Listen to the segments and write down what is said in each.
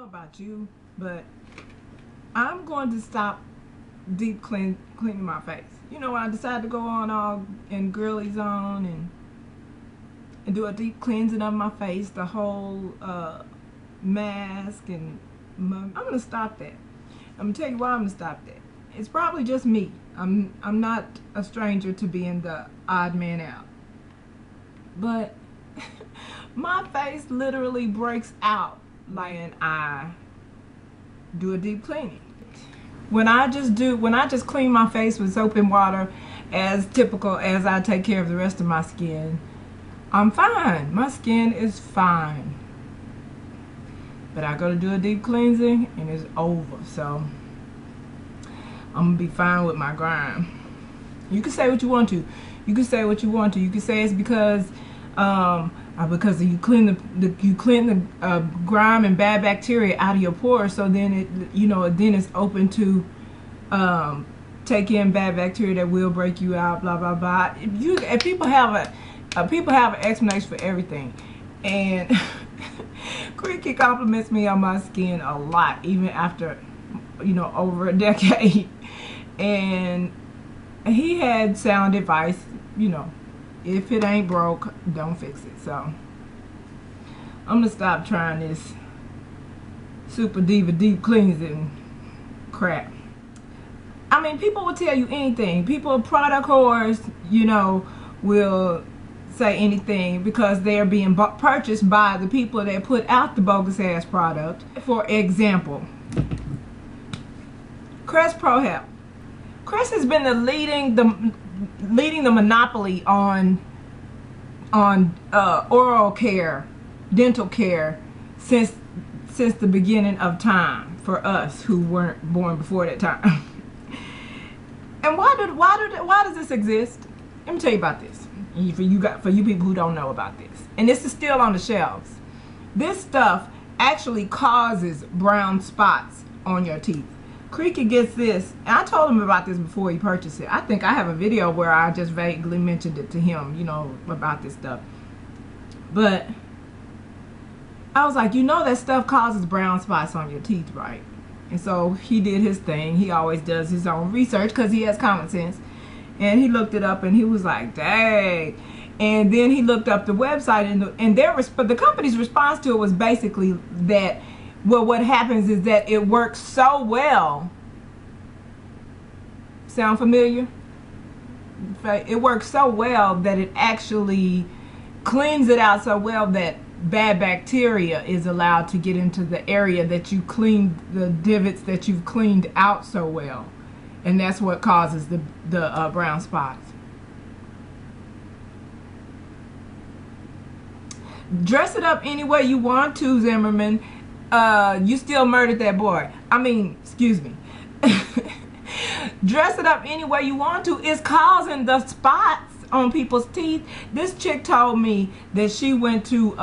know about you, but I'm going to stop deep cleaning my face. You know, when I decided to go on all in girly zone and do a deep cleansing of my face, the whole mask, and I'm gonna stop that. I'm gonna tell you why I'm gonna stop that. It's probably just me. I'm not a stranger to being the odd man out, but my face literally breaks out when I do a deep cleaning. When I just clean my face with soap and water, as typical as I take care of the rest of my skin, I'm fine. My skin is fine. But I go to do a deep cleansing and it's over. So I'm gonna be fine with my grime. You can say what you want to. You can say what you want to. You can say it's because you clean the grime and bad bacteria out of your pores, so then then it's open to take in bad bacteria that will break you out. Blah blah blah. If people have an explanation for everything, and Creaky compliments me on my skin a lot, even after over a decade, and he had sound advice. If it ain't broke, don't fix it. So I'm gonna stop trying this super diva deep cleansing crap. I mean, people will tell you anything. People, product whores, will say anything because they're being purchased by the people that put out the bogus ass product. For example, Crest Pro Health. Crest has been leading the monopoly on oral care, dental care, since the beginning of time, for us who weren't born before that time. And why does this exist? Let me tell you about this. For you people who don't know about this, and this is still on the shelves. This stuff actually causes brown spots on your teeth. Creaky gets this, and I told him about this before he purchased it. I think I have a video where I just vaguely mentioned it to him, about this stuff. But I was like, that stuff causes brown spots on your teeth, right? And so he did his thing. He always does his own research because he has common sense. And he looked it up, and he was like, dang. And then he looked up the website, and the company's response to it was basically that, well, what happens is that it works so well. Sound familiar? It works so well that it actually cleans it out so well that bad bacteria is allowed to get into the area that you cleaned, the divots that you've cleaned out so well. And that's what causes the brown spots. Dress it up any way you want to, Zimmerman. You still murdered that boy. I mean, excuse me. Dress it up any way you want to. It's causing the spots on people's teeth. This chick told me that she went to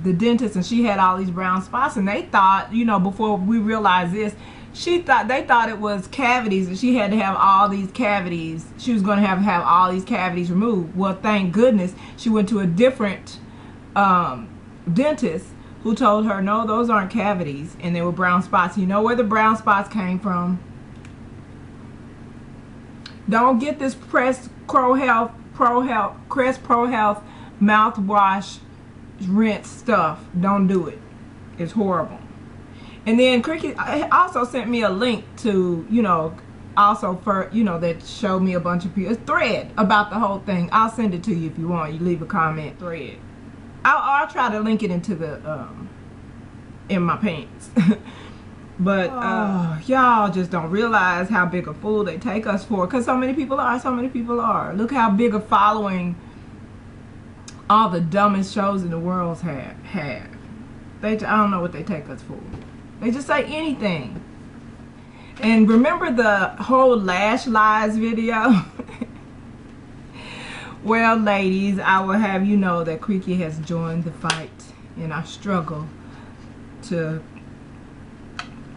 the dentist and she had all these brown spots, and they thought, before we realized this, they thought it was cavities, and she had to have all these cavities. She was going to have all these cavities removed. Well, thank goodness she went to a different dentist who told her, no, those aren't cavities, and they were brown spots. You know where the brown spots came from? Don't get this Crest Pro Health mouthwash rinse stuff. Don't do it. It's horrible. And then Creaky also sent me a link to, that showed me a bunch of people, a thread about the whole thing. I'll send it to you if you want. You leave a comment thread. I'll try to link it into the in my pants. But y'all just don't realize how big a fool they take us for, because so many people are. Look how big a following all the dumbest shows in the world have. I don't know what they take us for. They just say anything. And remember the whole lash lies video? Well, ladies, I will have you know that Creaky has joined the fight in our struggle to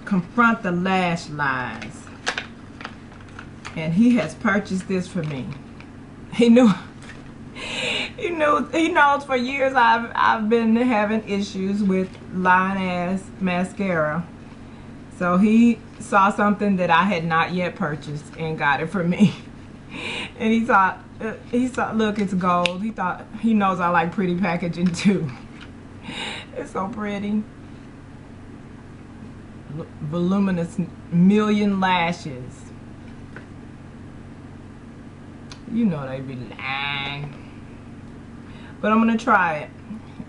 confront the lash lies. And he has purchased this for me. He knew He knows for years I've been having issues with line ass mascara. So he saw something that I had not yet purchased and got it for me. And he thought, look, it's gold. He knows I like pretty packaging too. It's so pretty. Voluminous million lashes. You know they be lying. But I'm gonna try it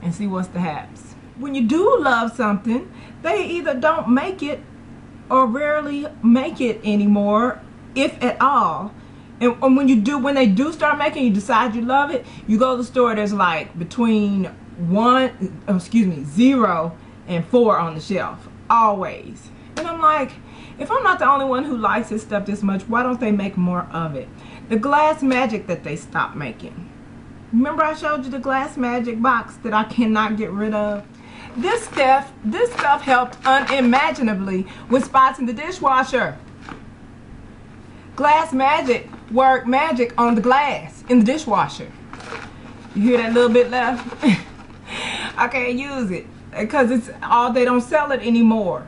and see what's the haps. When you do love something, they either don't make it or rarely make it anymore, if at all. And when they do start making, you decide you love it, you go to the store, there's like between 0 and 4 on the shelf, always. And I'm like, if I'm not the only one who likes this stuff this much, why don't they make more of it? The Glass Magic that they stopped making. Remember I showed you the Glass Magic box that I cannot get rid of? This stuff helped unimaginably with spots in the dishwasher. Glass Magic worked magic on the glass in the dishwasher. You hear that little bit left? I can't use it because they don't sell it anymore.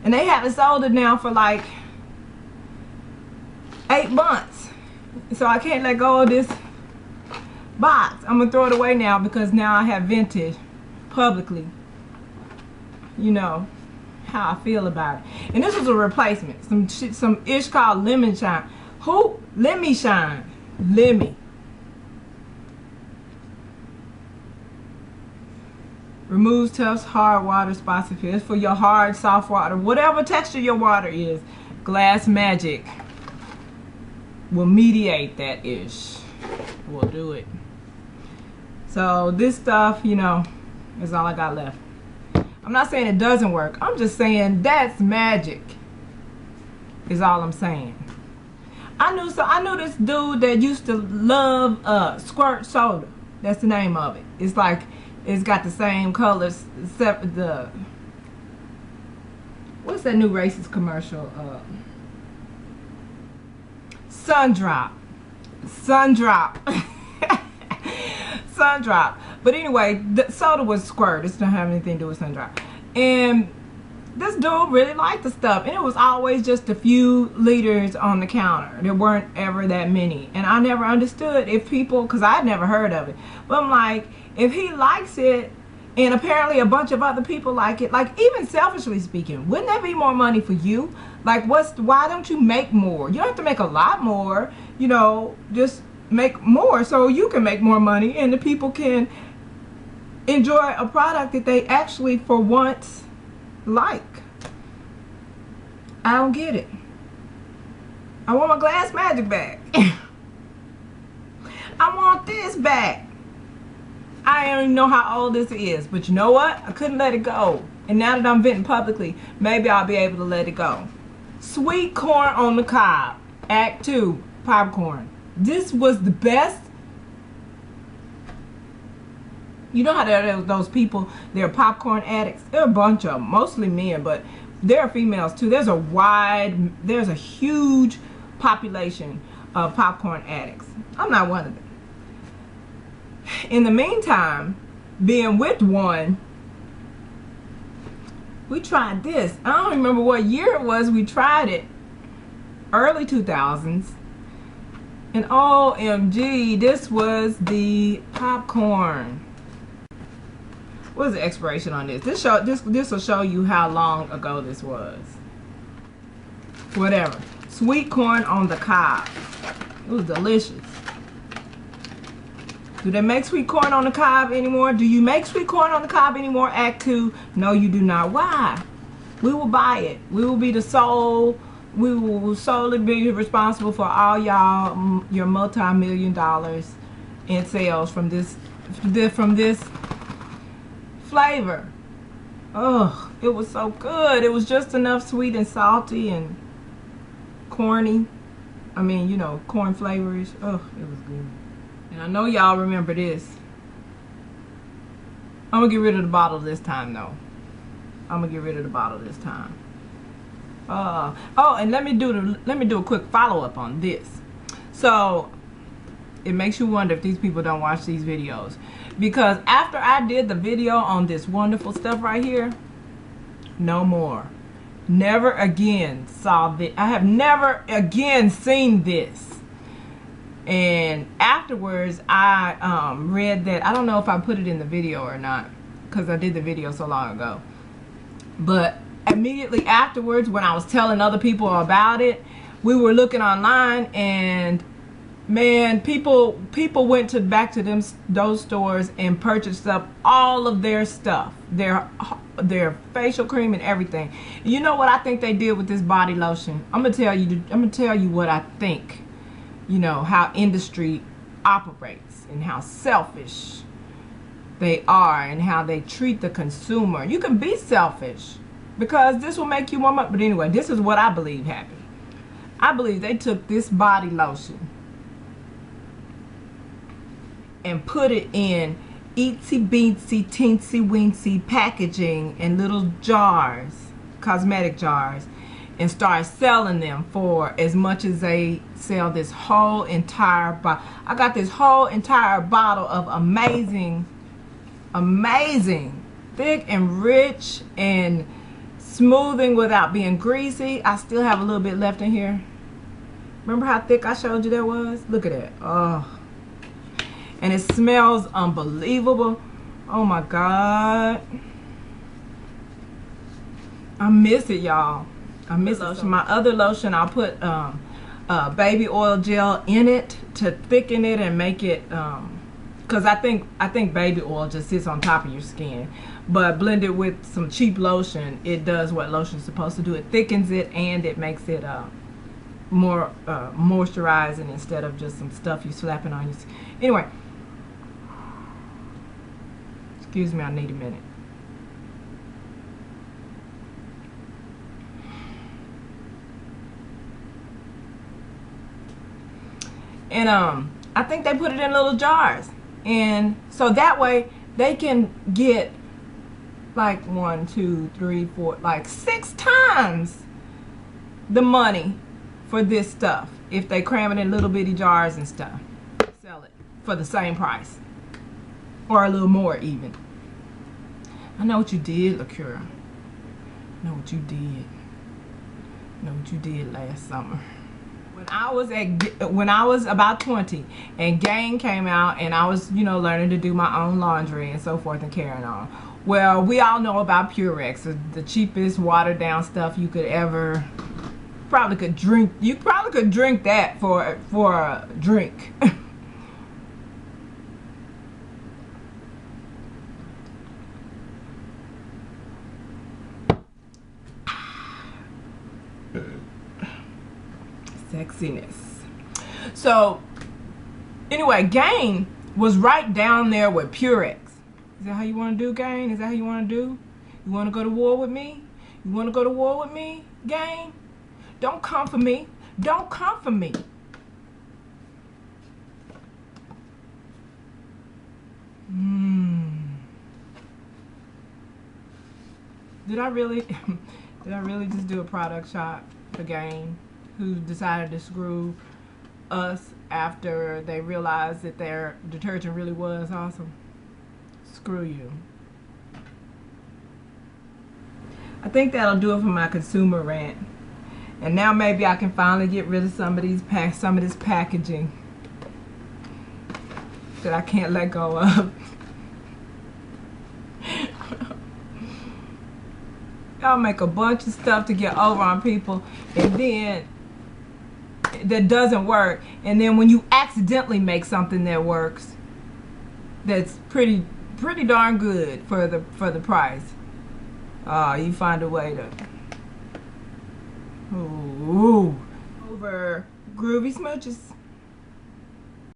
And they haven't sold it now for like 8 months. So I can't let go of this box. I'm gonna throw it away now because now I have vented publicly, you know how I feel about it. And this was a replacement, some ish called Lemon Shine. Lemmy Shine. Lemmy. Removes tough hard water spots and fills for your hard soft water, whatever texture your water is. Glass Magic will mediate that ish. We'll do it. So this stuff, you know, is all I got left. I'm not saying it doesn't work. I'm just saying that's magic. Is all I'm saying. I knew this dude that used to love Squirt soda. That's the name of it. It's like it's got the same colors except the what's that new racist commercial? Sundrop. Sundrop. But anyway, the soda was Squirt. It don't have anything to do with Sundrop. And this dude really liked the stuff. And it was always just a few liters on the counter. There weren't ever that many. And I never understood if people, because I'd never heard of it. But I'm like, if he likes it, and apparently a bunch of other people like it, like even selfishly speaking, wouldn't that be more money for you? Like why don't you make more? You don't have to make a lot more, you know, just make more so you can make more money and the people can enjoy a product that they actually for once like. I don't get it. I want my Glass Magic back. I want this back. I don't even know how old this is, but you know what? I couldn't let it go. And now that I'm venting publicly, maybe I'll be able to let it go. Sweet Corn on the Cob, Act 2, popcorn. This was the best. You know how there are those people, they're popcorn addicts. There are a bunch of them, mostly men, but there are females too. There's a huge population of popcorn addicts. I'm not one of them. In the meantime, being with one, we tried this. I don't remember what year it was we tried it. Early 2000s. And OMG, this was the popcorn. What is the expiration on this? This will show you how long ago this was. Whatever. Sweet corn on the cob. It was delicious. Do they make sweet corn on the cob anymore? Do you make sweet corn on the cob anymore? Act 2. No, you do not. Why? We will buy it. We will be the sole. We will solely be responsible for all y'all, your multi-million dollars in sales from this flavor. Oh, it was so good. It was just enough sweet and salty and corny. I mean, you know, corn flavorish. Oh, it was good. And I know y'all remember this. I'm gonna get rid of the bottle this time though. I'm gonna get rid of the bottle this time. Oh, and let me do a quick follow-up on this. So it makes you wonder if these people don't watch these videos. Because after I did the video on this wonderful stuff right here, no more. Never again saw this. I have never again seen this. And afterwards, I read that, I don't know if I put it in the video or not, because I did the video so long ago. But immediately afterwards, when I was telling other people about it, we were looking online, and man, people went back to those stores and purchased up all of their stuff, their facial cream and everything. You know what I think they did with this body lotion? I'm gonna tell you what I think. You know how industry operates and how selfish they are and how they treat the consumer. You can be selfish because this will make you more money. But anyway, this is what I believe happened. I believe they took this body lotion and put it in itsy beatsy teensy weensy packaging in little jars, cosmetic jars, and start selling them for as much as they sell this whole entire bottle. I got this whole entire bottle of amazing, thick and rich and smoothing without being greasy. I still have a little bit left in here. Remember how thick I showed you that was? Look at it. Oh. And it smells unbelievable. Oh my God. I miss it, y'all. I miss lotion. My other lotion, I'll put baby oil gel in it to thicken it and make it, because I think baby oil just sits on top of your skin, but blended with some cheap lotion, it does what lotion's supposed to do. It thickens it and it makes it more moisturizing instead of just some stuff you slapping on your skin. Anyway, excuse me, I need a minute. And I think they put it in little jars, and so that way they can get like 1, 2, 3, 4, like 6 times the money for this stuff if they cram it in little bitty jars and stuff. Sell it for the same price or a little more even. I know what you did, LaCure. I know what you did. I know what you did last summer. When I was about 20 and Gang came out and I was, you know, learning to do my own laundry and so forth and carrying on. Well, we all know about Purex, the cheapest watered down stuff you could ever probably could drink. You probably could drink that for a drink. Sexiness. So anyway, Gang was right down there with Purex. Is that how you want to do, Gang? Is that how you want to do? You want to go to war with me? You want to go to war with me, Gang? Don't come for me. Don't come for me. Did I really just do a product shot for Gang, who decided to screw us after they realized that their detergent really was awesome? Screw you. I think that'll do it for my consumer rant. And now maybe I can finally get rid of some of this packaging that I can't let go of. Y'all make a bunch of stuff to get over on people, and then that doesn't work, and then when you accidentally make something that works, that's pretty darn good for the price, you find a way to over groovy smooches.